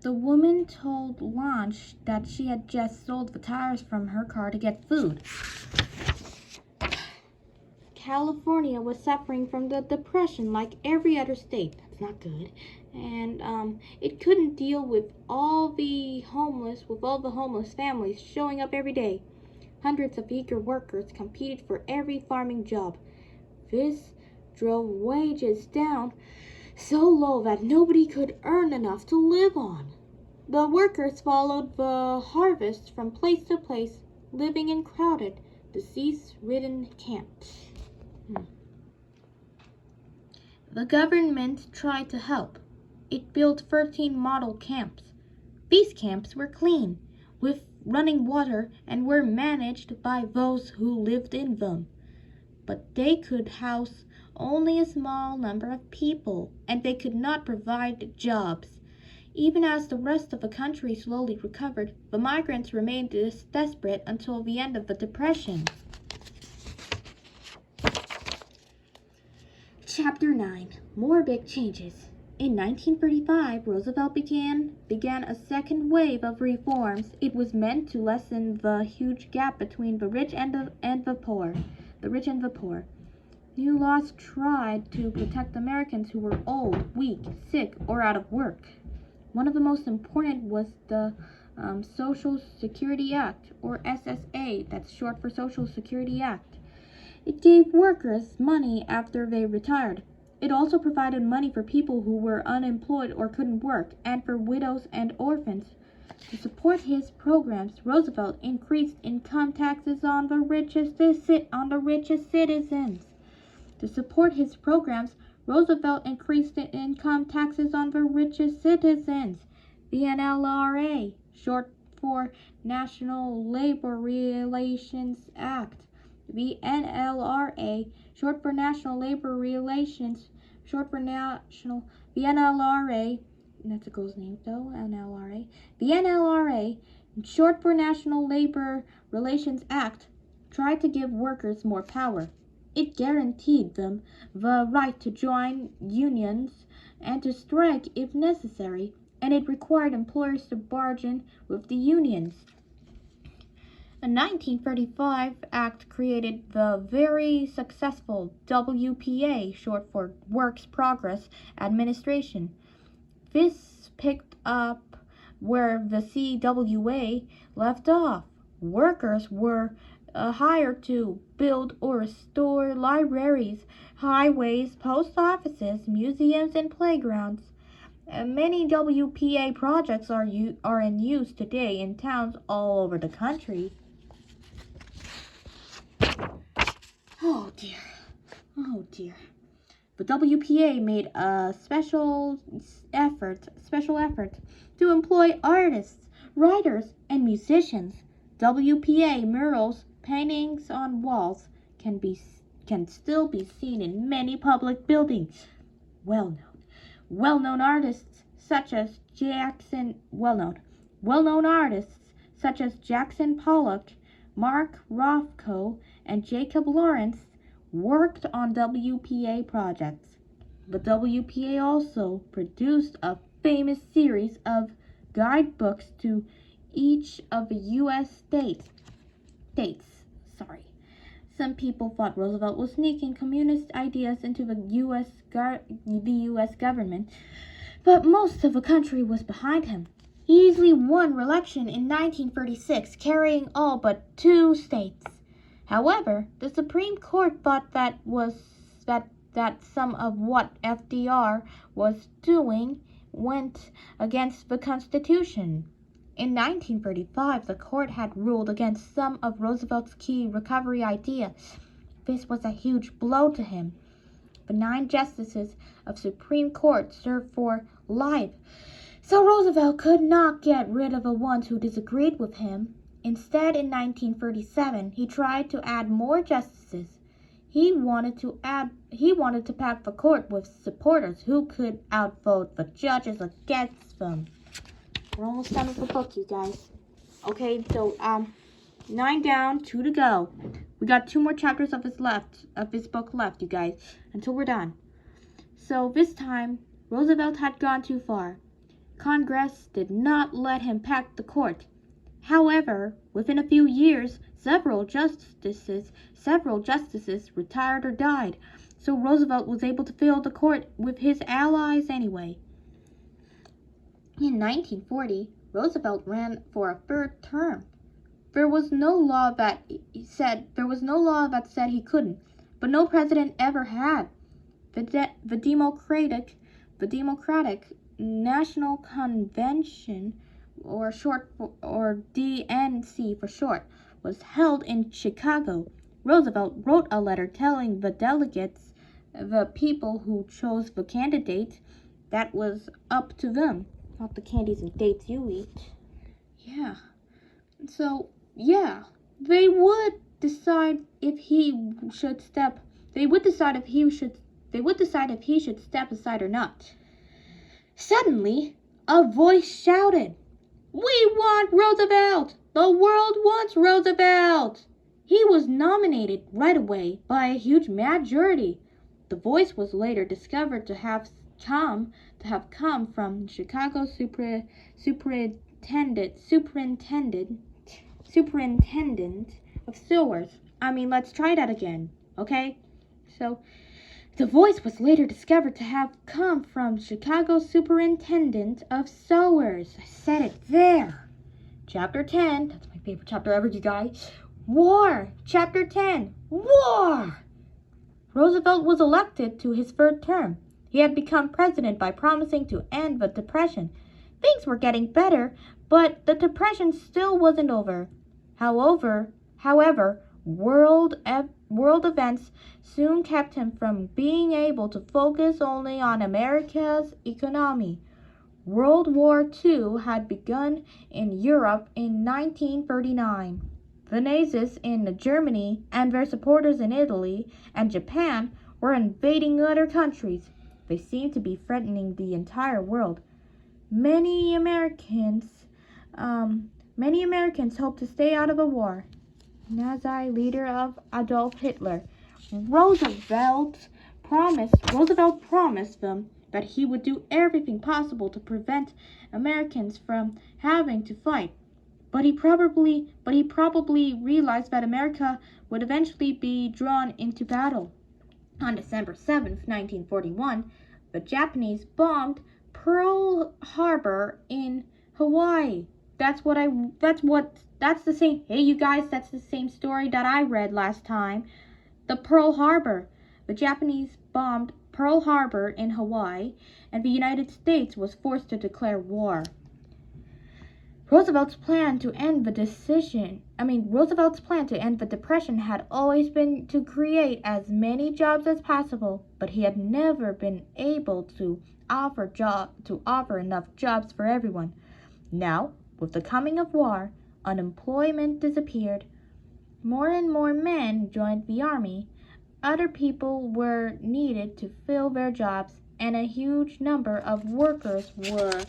The woman told Lunch that she had just sold the tires from her car to get food. California was suffering from the depression like every other state. That's not good. And it couldn't deal with all the homeless families showing up every day. Hundreds of eager workers competed for every farming job. This drove wages down so low that nobody could earn enough to live on. The workers followed the harvest from place to place, living in crowded, disease-ridden camps. The government tried to help. It built 13 model camps. These camps were clean, with running water, and were managed by those who lived in them. But they could house only a small number of people, and they could not provide jobs. Even as the rest of the country slowly recovered, the migrants remained desperate until the end of the Depression. Chapter 9. More big changes. In 1935, Roosevelt began a second wave of reforms. It was meant to lessen the huge gap between the rich and the poor. New laws tried to protect Americans who were old, weak, sick, or out of work. One of the most important was the Social Security Act, or SSA, that's short for Social Security Act. It gave workers money after they retired. It also provided money for people who were unemployed or couldn't work, and for widows and orphans. To support his programs, Roosevelt increased income taxes on the richest citizens. To support his programs, Roosevelt increased the income taxes on the richest citizens. The NLRA, short for National Labor Relations Act. The NLRA, short for National Labor Relations, the NLRA, that's a girl's name though, NLRA. The NLRA, short for National Labor Relations Act, tried to give workers more power. It guaranteed them the right to join unions and to strike if necessary, and it required employers to bargain with the unions. The 1935 Act created the very successful WPA, short for Works Progress Administration. This picked up where the CWA left off. Workers were hired to build or restore libraries, highways, post offices, museums, and playgrounds. Many WPA projects are in use today in towns all over the country. Oh dear. The WPA made a special effort to employ artists, writers, and musicians. WPA murals, paintings on walls, can still be seen in many public buildings. Well-known artists such as Jackson Pollock, Mark Rothko, and Jacob Lawrence worked on WPA projects. The WPA also produced a famous series of guidebooks to each of the U.S. states. Some people thought Roosevelt was sneaking communist ideas into the U.S. government, but most of the country was behind him. He easily won re-election in 1936, carrying all but 2 states. However, the Supreme Court thought that some of what FDR was doing went against the Constitution. In 1935, the court had ruled against some of Roosevelt's key recovery ideas. This was a huge blow to him. The 9 justices of Supreme Court served for life, so Roosevelt could not get rid of the ones who disagreed with him. Instead, in 1937, he tried to add more justices. He wanted to pack the court with supporters who could outvote the judges against them. We're almost done with the book, you guys. Okay, so 9 down, 2 to go. We got 2 more chapters of his book left, you guys, until we're done. So this time, Roosevelt had gone too far. Congress did not let him pack the court. However, within a few years, several justices retired or died, so Roosevelt was able to fill the court with his allies anyway. In 1940, Roosevelt ran for a third term. There was no law that said he couldn't, but no president ever had. The Democratic National Convention, or DNC for short, was held in Chicago. Roosevelt wrote a letter telling the delegates, the people who chose the candidate, that was up to them, not the candies and dates you eat. Yeah. So, yeah, they would decide if he should step aside or not. Suddenly, a voice shouted, "We want Roosevelt! The world wants Roosevelt!" He was nominated right away by a huge majority. The voice was later discovered to have come from Chicago superintendent of sewers. Let's try that again, okay? So, the voice was later discovered to have come from Chicago Superintendent of Sewers. I said it there. Chapter 10, that's my favorite chapter ever, you guys. War. Chapter 10, War. Roosevelt was elected to his third term. He had become president by promising to end the Depression. Things were getting better, but the Depression still wasn't over. However, world events soon kept him from being able to focus only on America's economy. World War II had begun in Europe in 1939. The Nazis in Germany and their supporters in Italy and Japan were invading other countries. They seemed to be threatening the entire world. Many Americans hoped to stay out of the war. Nazi leader of Adolf Hitler, Roosevelt promised them that he would do everything possible to prevent Americans from having to fight. But he probably realized that America would eventually be drawn into battle. On December 7th, 1941, the Japanese bombed Pearl Harbor in Hawaii. That's the same story that I read last time. The Pearl Harbor. The Japanese bombed Pearl Harbor in Hawaii, and the United States was forced to declare war. Roosevelt's plan to end the Depression had always been to create as many jobs as possible, but he had never been able to offer enough jobs for everyone. Now, with the coming of war, unemployment disappeared. More and more men joined the army. Other people were needed to fill their jobs, and a huge number of workers were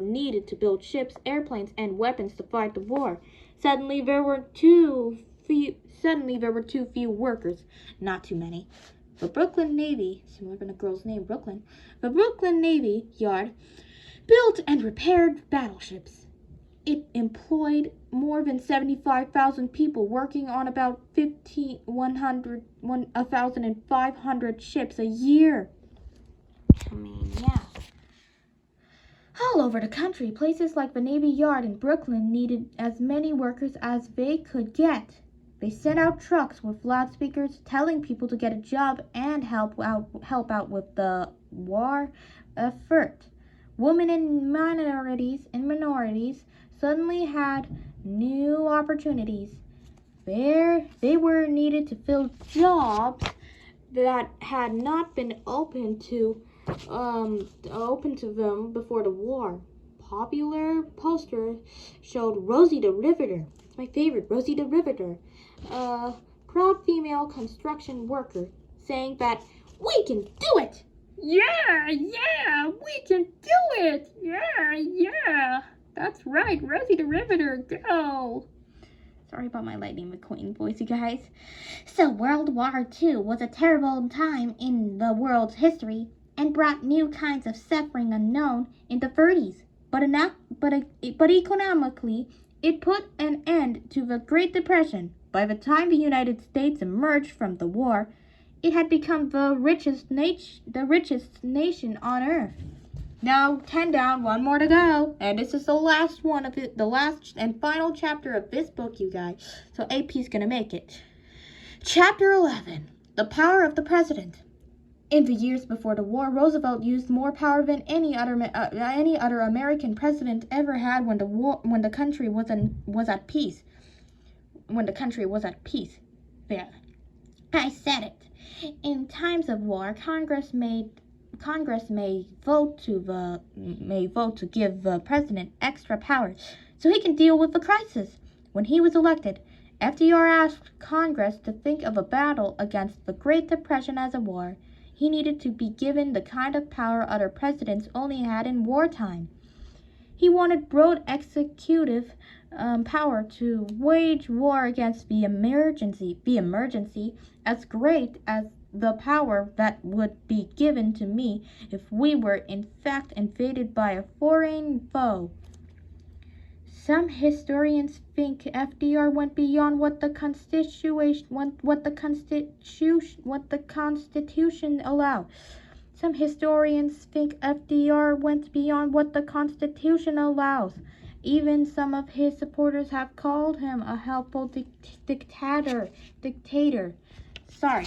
needed to build ships, airplanes, and weapons to fight the war. Suddenly there were too few workers, not too many. The Brooklyn Navy, similar to the girl's name, Brooklyn, the Brooklyn Navy Yard built and repaired battleships. It employed more than 75,000 people working on about 1,500 ships a year. Yeah. All over the country, places like the Navy Yard in Brooklyn needed as many workers as they could get. They sent out trucks with loudspeakers telling people to get a job and help out with the war effort. Women and minorities suddenly had new opportunities. They were needed to fill jobs that had not been open to them before the war. Popular posters showed Rosie the Riveter. It's my favorite, Rosie the Riveter, a proud female construction worker, saying that we can do it. Yeah, we can do it. Yeah. That's right, Rosie the Riveter, go! Sorry about my Lightning McQueen voice, you guys. So, World War II was a terrible time in the world's history. and brought new kinds of suffering unknown in the 30s. But economically, it put an end to the Great Depression. By the time the United States emerged from the war, it had become the richest nation on earth. Now, 10 down, one more to go. And this is the last one of it, the last and final chapter of this book, you guys. So AP's gonna make it. Chapter 11, The Power of the President. In the years before the war, Roosevelt used more power than any other American president ever had when the country was at peace. When the country was at peace. There, I said it. In times of war, Congress may vote to give the president extra powers so he can deal with the crisis. When he was elected, FDR asked Congress to think of a battle against the Great Depression as a war. He needed to be given the kind of power other presidents only had in wartime. He wanted broad executive power to wage war against the emergency as great as the power that would be given to me if we were in fact invaded by a foreign foe. Some historians think FDR went beyond what the Constitution allowed. Some historians think FDR went beyond what the Constitution allows. Even some of his supporters have called him a helpful dictator. Sorry.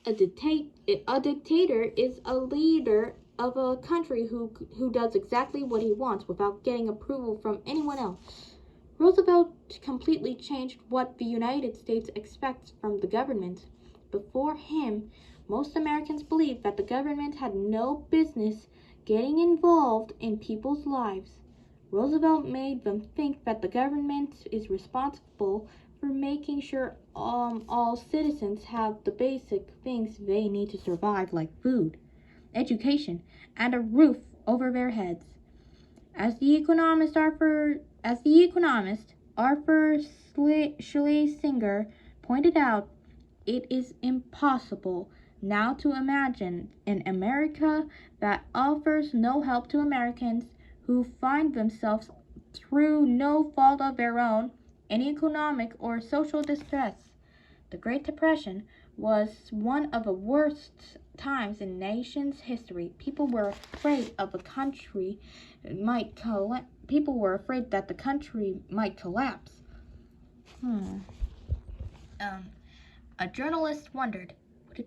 A dictator is a leader of a country who does exactly what he wants without getting approval from anyone else. Roosevelt completely changed what the United States expects from the government. Before him, most Americans believed that the government had no business getting involved in people's lives. Roosevelt made them think that the government is responsible for making sure all citizens have the basic things they need to survive, like food, education, and a roof over their heads. As the economist Arthur Schlesinger pointed out, it is impossible now to imagine an America that offers no help to Americans who find themselves, through no fault of their own, in economic or social distress. The Great Depression was one of the worst times in nation's history. People were afraid that the country might collapse. A journalist wondered, would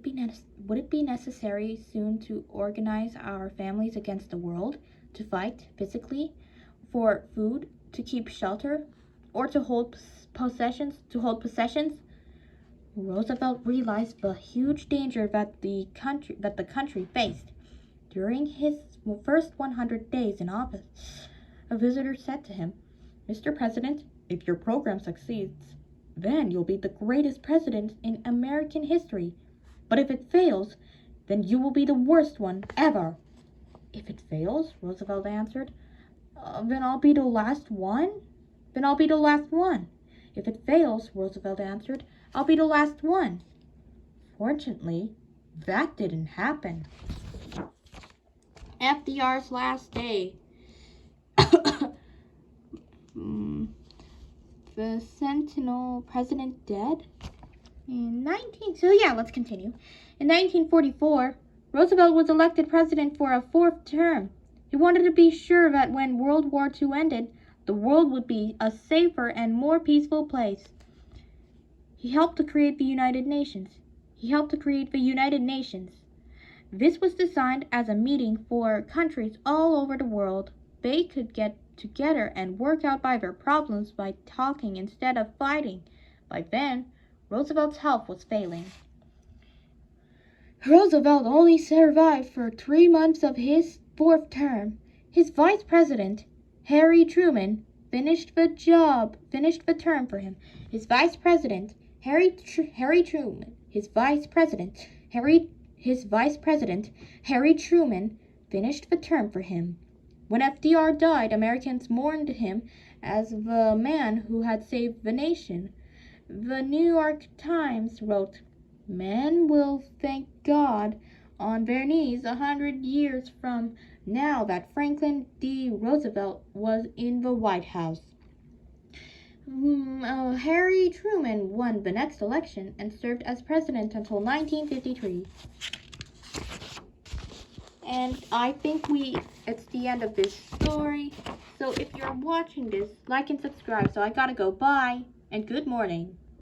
it be necessary soon to organize our families against the world, to fight physically for food, to keep shelter, or to hold possessions? Roosevelt realized the huge danger that the country faced. During his first 100 days in office, a visitor said to him, "Mr. President, if your program succeeds, then you'll be the greatest president in American history. But if it fails, then you will be the worst one ever." "If it fails," Roosevelt answered, then I'll be the last one? "If it fails," Roosevelt answered, "I'll be the last one." Fortunately, that didn't happen. FDR's last day. The Sentinel president dead? Let's continue. In 1944, Roosevelt was elected president for a fourth term. He wanted to be sure that when World War II ended, the world would be a safer and more peaceful place. He helped to create the United Nations. This was designed as a meeting for countries all over the world. They could get together and work out their problems by talking instead of fighting. By then, Roosevelt's health was failing. Roosevelt only survived for 3 months of his fourth term. His vice president, Harry Truman, finished the term for him. His vice president, Harry Truman, finished the term for him. When FDR died, Americans mourned him as the man who had saved the nation. The New York Times wrote, Men will thank God on their knees 100 years from now that Franklin D. Roosevelt was in the White House. Harry Truman won the next election and served as president until 1953. And I think it's the end of this story. So if you're watching this, like and subscribe. So I gotta go. Bye and good morning.